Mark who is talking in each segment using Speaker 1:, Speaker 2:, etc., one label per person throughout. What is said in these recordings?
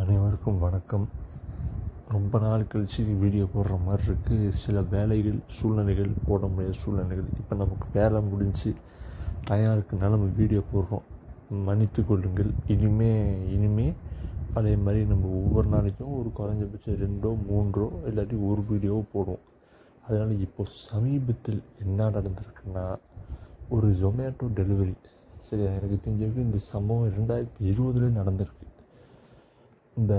Speaker 1: அனைவருக்கும் வணக்கம். ரொம்ப நாள் கழித்து வீடியோ போடுற மாதிரி இருக்குது. சில வேலைகள், சூழ்நிலைகள், போட முடியாத சூழ்நிலைகள். இப்போ நமக்கு வேலை முடிஞ்சு டயம் இருக்குனால நம்ம வீடியோ போடுறோம். மன்னித்து கொள்ளுங்கள். இனிமே அதே மாதிரி நம்ம ஒவ்வொரு நாளைக்கும் ஒரு குறைஞ்சபட்சம் 2 3 இல்லாட்டி ஒரு வீடியோவோ போடுவோம். அதனால் இப்போ சமீபத்தில் என்ன நடந்திருக்குன்னா, ஒரு ஜொமேட்டோ டெலிவரி. சரியா, எனக்கு தெரிஞ்சவங்க இந்த சம்பவம் 2020 நடந்திருக்கு. இந்த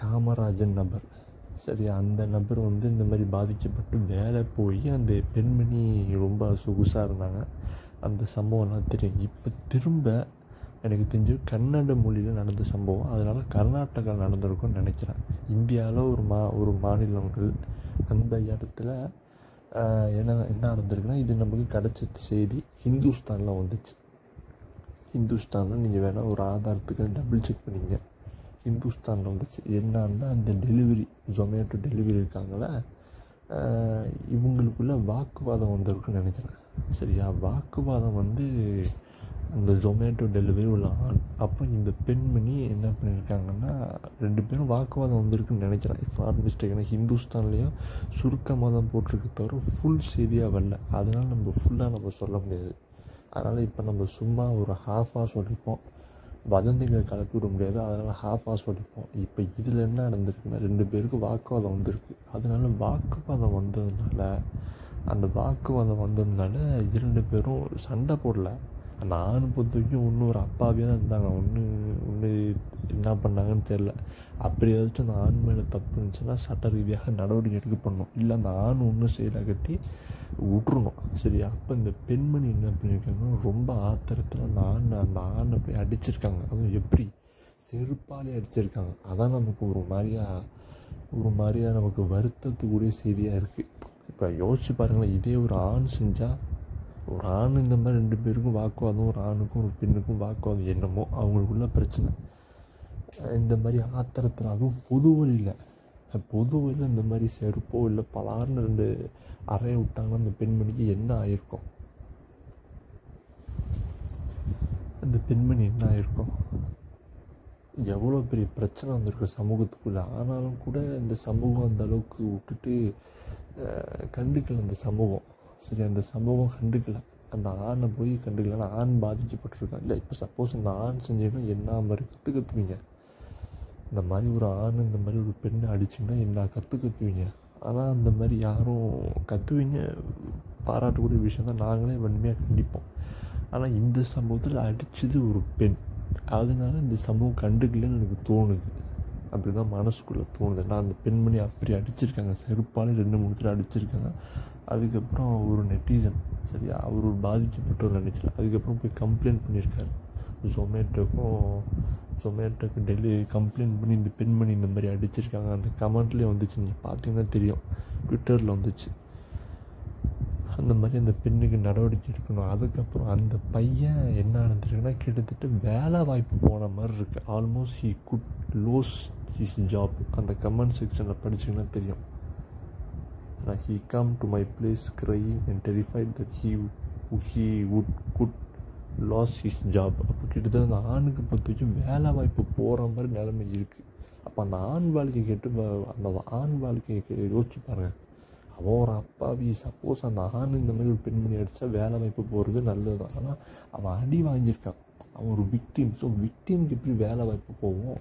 Speaker 1: காமராஜன் நபர், சரியா, அந்த நபர் இந்த மாதிரி பாதிக்கப்பட்டு வேலை போய் அந்த பெண்மணி ரொம்ப சொகுசாக இருந்தாங்க. அந்த சம்பவம்லாம் தெரியும். இப்போ திரும்ப எனக்கு தெரிஞ்சு கன்னட மொழியில் நடந்த சம்பவம். அதனால் கர்நாடகா நடந்திருக்கும்னு நினைக்கிறேன். இந்தியாவில் ஒரு மாநிலங்கள் அந்த இடத்துல என்ன நடந்திருக்குன்னா, இது நமக்கு கிடைச்ச செய்தி ஹிந்துஸ்தானில் வந்துச்சு. ஹிந்துஸ்தானில் நீங்கள் வேணால் ஒரு ஆதாரத்துக்கு டபுள் செக் பண்ணிங்க. ஹிந்துஸ்தானில் வந்துச்சு. என்னன்னா, அந்த ஜொமேட்டோ டெலிவரி இருக்காங்களே, இவங்களுக்குள்ள வாக்குவாதம் வந்திருக்குன்னு நினைக்கிறேன். சரியா, வாக்குவாதம் அந்த ஜொமேட்டோ டெலிவரி உள்ள ஆண் அப்புறம் இந்த பெண்மணி என்ன பண்ணியிருக்காங்கன்னா, 2 பேரும் வாக்குவாதம் வந்திருக்குன்னு நினைக்கிறேன். இப்போ நாட் மிஸ்டேக். ஹிந்துஸ்தான்லேயும் சுருக்கமாக தான் போட்டிருக்கு தவிர ஃபுல் செய்தியாக வரல. அதனால் நம்ம ஃபுல்லாக சொல்ல முடியாது. அதனால் இப்போ நம்ம சும்மா ஒரு ஹாஃபாக சொல்லிப்போம். வதந்திகளை கலப்பிவிட முடியாது. அதனால் ஹாஃபாக சொல்லிப்போம். இப்போ இதில் என்ன நடந்திருக்குன்னா, 2 பேருக்கு வாக்குவாதம் வந்திருக்கு. அதனால வாக்குவாதம் வந்ததுனால 2 பேரும் சண்டை போடல. அந்த ஆண் பொறுத்த வரைக்கும் இன்னும் ஒரு அப்பாவியாக தான் இருந்தாங்க. ஒன்று என்ன பண்ணாங்கன்னு தெரில. அப்படி ஏதாச்சும் அந்த ஆண் மேலே தப்பு இருந்துச்சுன்னா சட்ட ரீதியாக நடவடிக்கை எடுக்க பண்ணணும். இல்லை அந்த ஆண் ஒன்றும் செயலை கட்டி விட்டுருணும். சரியா, அப்போ இந்த பெண்மணி என்ன பண்ணியிருக்காங்கன்னா, ரொம்ப ஆத்திரத்தில் அந்த ஆணை போய் அடிச்சிருக்காங்க. அதுவும் எப்படி செருப்பாலே அடிச்சிருக்காங்க. அதான் நமக்கு ஒரு மாதிரியாக நமக்கு வருத்தத்துக்குரிய செய்தியாக இருக்குது. இப்போ யோசிச்சு பாருங்களேன், இதே ஒரு ஆண் செஞ்சால், ஒரு ஆண் இந்த மாதிரி 2 பேருக்கும் வாக்குவாதம், ஒரு ஆணுக்கும் ஒரு பெண்ணுக்கும் வாக்குவாதம், என்னமோ அவங்களுக்குள்ள பிரச்சனை. இந்த மாதிரி ஆத்திரத்தில், அதுவும் பொது வழியில் இந்த மாதிரி செருப்போ இல்லை பலார்னு 2 அறைய விட்டாங்கன்னா அந்த பெண்மணிக்கு என்ன ஆயிருக்கும்? அந்த பெண்மணி என்ன ஆயிருக்கும்? எவ்வளோ பெரிய பிரச்சனை வந்திருக்கு சமூகத்துக்குள்ளே. ஆனாலும் கூட இந்த சமூகம் அந்த அளவுக்கு விட்டுட்டு கண்டுக்கலை. அந்த சமூகம், சரி, அந்த சமூகம் கண்டுக்கலை. அந்த ஆணை போய் கண்டுக்கலைன்னா ஆண் பாதிக்கப்பட்டிருக்கான். இல்லை, இப்போ சப்போஸ் இந்த ஆண் செஞ்சீங்கன்னா என்ன மாதிரி கற்றுக்குவீங்க? இந்த மாதிரி ஒரு ஆண் இந்த மாதிரி ஒரு பெண்ணை அடிச்சிங்கன்னா என்ன கற்றுக்குவீங்க? ஆனால் அந்த மாதிரி யாரும் கற்றுவீங்க, பாராட்டக்கூடிய விஷயம் தான். நாங்களே வன்மையாக கண்டிப்போம். ஆனால் இந்த சம்பவத்தில் அடித்தது ஒரு பெண். அதனால இந்த சம்பவம் கண்டுக்கலன்னு எனக்கு தோணுது. அப்படி தான் மனசுக்குள்ளே தோணுது. நான் அந்த பெண்மணி அப்படி அடிச்சிருக்காங்க, செருப்பாலே 2-3 தடவை அடிச்சிருக்காங்க. அதுக்கப்புறம் ஒரு நெட்டிசன், சரியா, அவர் ஒரு பாதிக்கப்பட்டவர் நினைச்சல. அதுக்கப்புறம் போய் கம்ப்ளைண்ட் பண்ணியிருக்காரு ஜொமேட்டோக்கு டெலிவரி கம்ப்ளைண்ட் பண்ணி, இந்த பெண்மணி இந்த மாதிரி அடிச்சிருக்காங்க. அந்த கமெண்ட்லேயே வந்துச்சு, நீங்கள் பார்த்தீங்கன்னா தெரியும், ட்விட்டரில் வந்துச்சு. அந்த மாதிரி அந்த பெண்ணுக்கு நடவடிக்கை எடுக்கணும். அதுக்கப்புறம் அந்த பையன் என்ன நடந்திருக்குன்னா, கிட்டத்தட்ட வேலை வாய்ப்பு போன மாதிரி இருக்குது. Almost he could lose his job. அந்த கமெண்ட் செக்ஷனில் படிச்சிங்கன்னா தெரியும். He come to my place crying and terrified that he could lose his job. அப்போ கிட்டத்தட்ட அந்த ஆணுக்கு பொறுத்த வரைக்கும் வேலை வாய்ப்பு போகிற மாதிரி நிலைமை இருக்குது. அப்போ அந்த ஆண் வாழ்க்கையை அந்த ஆண் வாழ்க்கையை யோசிச்சு பாருங்கள். அவன் ஒரு அப்பாவி. சப்போஸ் அந்த ஆண் இந்த மாதிரி ஒரு பெண்மணி அடித்தா வேலை வாய்ப்பு போகிறது நல்லது தான். ஆனால் அவன் அடி வாங்கியிருக்கான். அவன் ஒரு விக்டிம். ஸோ விக்டிமுக்கு எப்படி வேலை வாய்ப்பு போவோம்?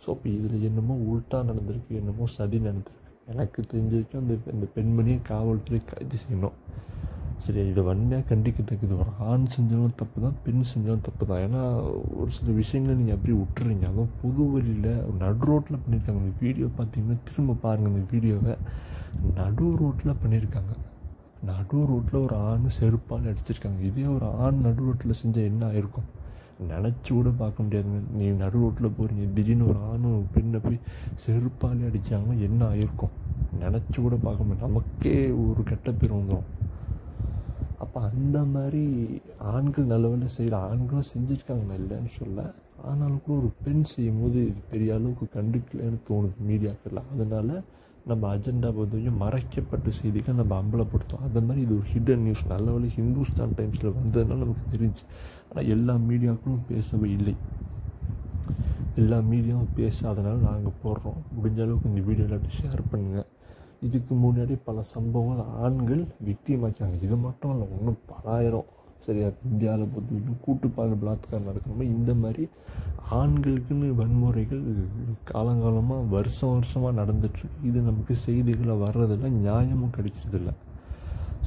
Speaker 1: ஸோ இப்போ இதில் என்னமோ உல்ட்டா நடந்திருக்கு, என்னமோ சதி நடந்திருக்கு. எனக்கு தெரிஞ்ச வரைக்கும் அந்த பெண்மணியை காவல்துறை கைது செய்யணும். சரி, இதை வன்மையாக கண்டிக்கத்தக்கது. ஒரு ஆண் செஞ்சாலும் தப்பு தான், பெண் செஞ்சாலும் தப்பு தான். ஏன்னா ஒரு சில விஷயங்களை நீங்கள் அப்படியே விட்டுறீங்க. அதுவும் புது வழியில் நடு ரோட்டில் பண்ணியிருக்காங்க. இந்த வீடியோ பார்த்தீங்கன்னா திரும்ப பாருங்கள். இந்த வீடியோவை நடு ரோட்டில் பண்ணியிருக்காங்க. நடு ரோட்டில் ஒரு ஆண் செருப்பால் அடிச்சிருக்காங்க. இதே ஒரு ஆண் நடு ரோட்டில் செஞ்சால் என்ன ஆயிருக்கும்? நினச்சி கூட பார்க்க முடியாதுங்க. நீ நடு ரோட்டில் போகிறீங்க, திடீர்னு ஒரு ஆணும் ஒரு பெண்ணை போய் செருப்பாலே அடித்தாங்கன்னா என்ன ஆயிருக்கும்? நினச்சி கூட பார்க்க முடியாது. நமக்கே ஒரு கெட்ட பேர் வந்துடும். அப்போ அந்த மாதிரி ஆண்கள் நல்ல வேலை செய்கிற ஆண்களும் செஞ்சுருக்காங்க, நான் இல்லைன்னு சொல்ல. ஆனாலும் கூட ஒரு பெண் செய்யும் போது இது பெரிய அளவுக்கு கண்டுக்கலன்னு தோணுது மீடியாக்களில். அதனால் நம்ம அஜெண்டா பொறுத்தவரைக்கும் மறைக்கப்பட்ட செய்திகள் நம்ம அம்பலப்படுத்தோம். அந்த மாதிரி இது ஒரு ஹிடன் நியூஸ். நல்ல வேலை ஹிந்துஸ்தான் டைம்ஸில் வந்ததுனால நமக்கு தெரிஞ்சு. ஆனால் எல்லா மீடியாக்களும் பேசவே இல்லை. எல்லா மீடியாவும் பேசாதனால நாங்கள் போடுறோம். முடிஞ்ச அளவுக்கு இந்த வீடியோ எல்லாத்தையும் ஷேர் பண்ணுங்கள். இதுக்கு முன்னாடி பல சம்பவங்கள் ஆண்கள் விக்டிமாக்காங்க. இது மட்டும் இல்லை, இன்னும் பலாயிரம் சரியா இந்தியாவில் பொறுத்தவரைக்கும் கூட்டுப்பால் பலாத்காரம் நடக்கணுமோ இந்த மாதிரி ஆண்களுக்குன்னு வன்முறைகள் காலங்காலமாக வருஷமாக நடந்துட்டுருக்கு. இது நமக்கு செய்திகளை வர்றதில்ல, நியாயமும் கிடைக்கிறதில்ல.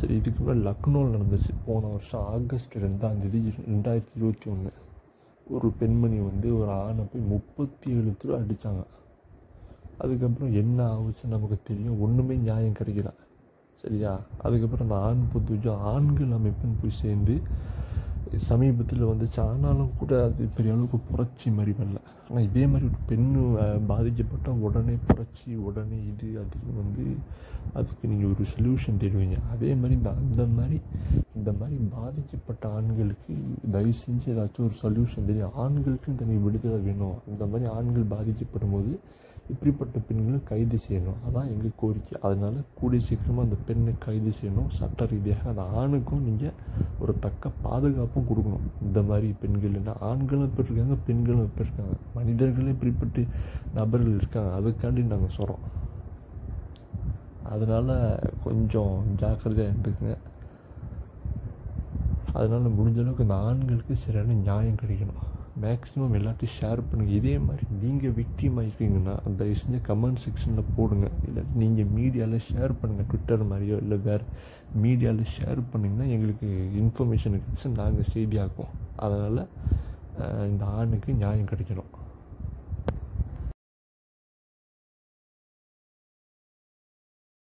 Speaker 1: சரி, இதுக்கு முன்னாடி லக்னோவில் நடந்துச்சு. போன வருஷம் ஆகஸ்ட் 2 2021 ஒரு பெண்மணி ஒரு ஆணை போய் 37 தடவை அடித்தாங்க. அதுக்கப்புறம் என்ன ஆகுச்சுன்னு நமக்கு தெரியும். ஒன்றுமே நியாயம் கிடைக்கல சரியா. அதுக்கப்புறம் அந்த ஆண் பொதுவாக ஆண்கள் அமைப்புன்னு போய் சேர்ந்து சமீபத்தில் வந்துச்சு. ஆனாலும் கூட அது பெரிய அளவுக்கு புரட்சி மாதிரி வரல. ஆனால் இதே மாதிரி ஒரு பெண்ணு பாதிக்கப்பட்டால் உடனே புரட்சி, உடனே இது அதுன்னு அதுக்கு நீங்கள் ஒரு சொல்யூஷன் தேடுவீங்க. அதே மாதிரி இந்த மாதிரி பாதிக்கப்பட்ட ஆண்களுக்கு தயவு செஞ்சு ஏதாச்சும் ஒரு சொல்யூஷன் தெரியும். ஆண்களுக்குன்னு தனி விடுதலை வேணும். அந்த மாதிரி ஆண்கள் பாதிக்கப்படும் போது இப்படிப்பட்ட பெண்களை கைது செய்யணும். அதான் எங்கள் கோரிக்கை. அதனால் கூடிய சீக்கிரமாக அந்த பெண்ணை கைது செய்யணும். சட்ட ரீதியாக அந்த ஆணுக்கும் நீங்கள் ஒரு தக்க பாதுகாப்பும் கொடுக்கணும். இந்த மாதிரி பெண்கள் என்ன ஆண்களும் இப்போ இருக்காங்க, பெண்களும் இப்போ இருக்காங்க, மனிதர்களே இப்படிப்பட்ட நபர்கள் இருக்காங்க. அதுக்காண்டி நாங்கள் சொல்கிறோம். அதனால் கொஞ்சம் ஜாக்கிரதையாக இருந்துக்குங்க. அதனால் முடிஞ்ச அளவுக்கு அந்த ஆண்களுக்கு சரியான நியாயம் கிடைக்கணும். மேக்ஸிமம் எல்லாத்தையும் ஷேர் பண்ணுங்கள். இதே மாதிரி நீங்கள் விக்டிம் ஆகிக்கிங்கன்னா தயவு செஞ்சு கமெண்ட் செக்ஷனில் போடுங்க. இல்லை நீங்கள் மீடியாவில் ஷேர் பண்ணுங்கள். ட்விட்டர் மாதிரியோ இல்லை வேறு மீடியாவில் ஷேர் பண்ணிங்கன்னா எங்களுக்கு இன்ஃபர்மேஷன் கிடச்சி நாங்கள் செய்தியாக்குவோம். அதனால் இந்த ஆணுக்கு நியாயம் கிடைக்கணும்.